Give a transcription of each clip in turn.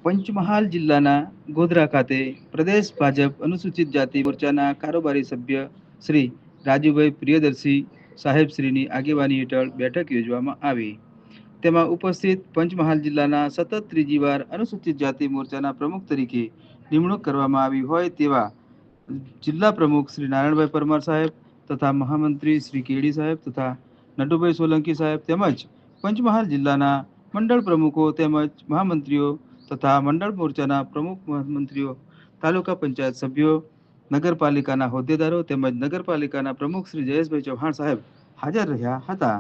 પંચમહાલ જિલ્લાના ગોધરા ખાતે પ્રદેશ ભાજપ અનુસૂચિત જાતિ મોરચાના કારોબારી સભ્ય શ્રી રાજુભાઈ પ્રિયદર્શી સાહેબશ્રીની આગેવાની હેઠળ બેઠક યોજવામાં આવી. તેમાં ઉપસ્થિત પંચમહાલ જિલ્લાના સતત ત્રીજી વાર અનુસૂચિત જાતિ મોરચાના પ્રમુખ તરીકે નિમણૂક કરવામાં આવી હોય તેવા જિલ્લા પ્રમુખ શ્રી નારાયણભાઈ પરમાર સાહેબ તથા મહામંત્રી શ્રી કેડી સાહેબ તથા નટુભાઈ સોલંકી સાહેબ તેમજ પંચમહાલ જિલ્લાના મંડળ પ્રમુખો તેમજ મહામંત્રીઓ તથા મંડળ મોરચાના પ્રમુખ મહામંત્રીઓ, તાલુકા પંચાયત સભ્યો, નગરપાલિકાના હોદ્દેદારો તેમજ નગરપાલિકાના પ્રમુખ શ્રી જયેશભાઈ ચૌહાણ સાહેબ હાજર રહ્યા હતા.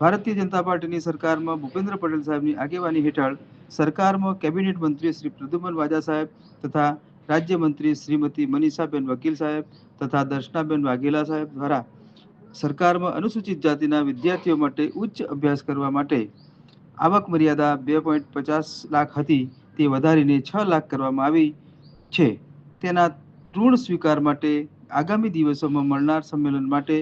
ભારતીય જનતા પાર્ટીની સરકારમાં ભૂપેન્દ્ર પટેલ સાહેબની આગેવાની હેઠળ સરકારમાં કેબિનેટ મંત્રી શ્રી પ્રદ્યુમન વાજા સાહેબ તથા રાજ્યમંત્રી શ્રીમતી મનીષાબેન વકીલ સાહેબ તથા દર્શનાબેન વાઘેલા સાહેબ દ્વારા સરકારમાં અનુસૂચિત જાતિના વિદ્યાર્થીઓ માટે ઉચ્ચ અભ્યાસ કરવા માટે આવક મર્યાદા 2.50 લાખ હતી તે વધારીને 6 લાખ કરવામાં આવી છે. તેના ઋણ સ્વીકાર માટે આગામી દિવસોમાં મળનાર સંમેલન માટે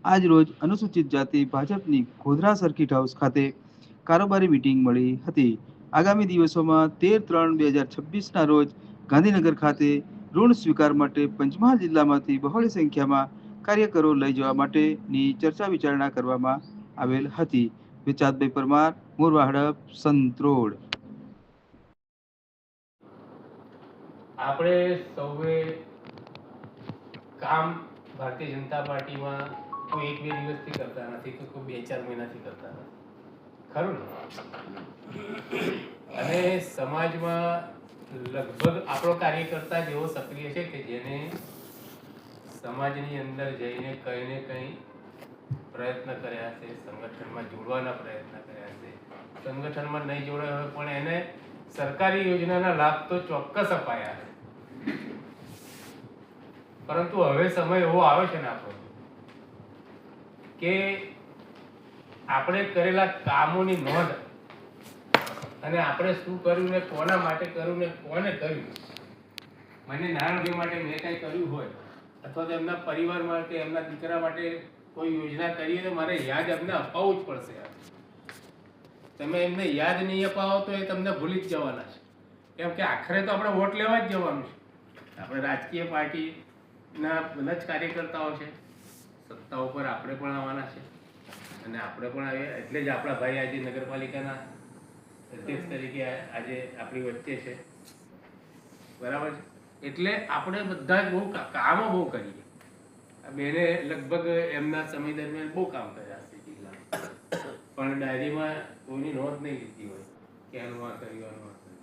આજ રોજ અનુસૂચિત જાતિ ભાજપની ગોધરા સર્કિટ હાઉસ ખાતે કારોબારી મીટિંગ મળી હતી. આગામી દિવસોમાં 13/3/2026ના રોજ ગાંધીનગર ખાતે ઋણ સ્વીકાર માટે પંચમહાલ જિલ્લામાંથી બહોળી સંખ્યામાં કાર્યકરો લઈ જવા માટેની ચર્ચા વિચારણા કરવામાં આવેલ હતી. વિચાતભાઈ પરમાર, મોરવા હડપ, સંતરોડ. આપણે સૌએ કામ ભારતીય જનતા પાર્ટીમાં કોઈ 1-2 દિવસથી કરતા નથી કે કોઈ 2-4 મહિનાથી કરતા નથી, ખરું ને? અને સમાજમાં લગભગ આપણો કાર્યકર્તા જ એવો સક્રિય છે કે જેને સમાજની અંદર જઈને કંઈ ને કંઈ પ્રયત્ન કર્યા છે, સંગઠનમાં જોડવાના પ્રયત્ન કર્યા છે. સંગઠનમાં નહીં જોડાયા હોય પણ એને સરકારી યોજનાના લાભ તો ચોક્કસ અપાયા છે. પરંતુ હવે સમય એવો આવ્યો છે ને આપણો કે આપણે કરેલા કામોની નોંધ અને આપણે શું કર્યું ને કોના માટે કર્યું ને કોને કર્યું. મને નારાયણભાઈ માટે મેં કંઈ કર્યું હોય અથવા તો એમના પરિવાર માટે, એમના દીકરા માટે કોઈ યોજના કરી તો મારે યાદ એમને અપાવવું જ પડશે. તમે એમને યાદ નહીં અપાવો તો એ તમને ભૂલી જ જવાના છે. કેમ કે આખરે તો આપણે વોટ લેવા જ જવાનું છે. આપણે રાજકીય પાર્ટીના બધા જ કાર્યકર્તાઓ છે, સત્તા ઉપર આપણે પણ આવવાના છે અને આપણે પણ આવીએ. એટલે જ આપણા ભાઈ આજે નગરપાલિકાના અધ્યક્ષ તરીકે આજે આપણી વચ્ચે છે, બરાબર છે. એટલે આપણે બધા જ બહુ કામો બહુ કરીએ. બેને લગભગ એમના સમય દરમિયાન બહુ કામ કર્યા છે જિલ્લામાં, પણ ડાયરીમાં કોઈની નોંધ નહીં લીધી હોય કે આનું આ કર્યું, આનું આ કર્યું.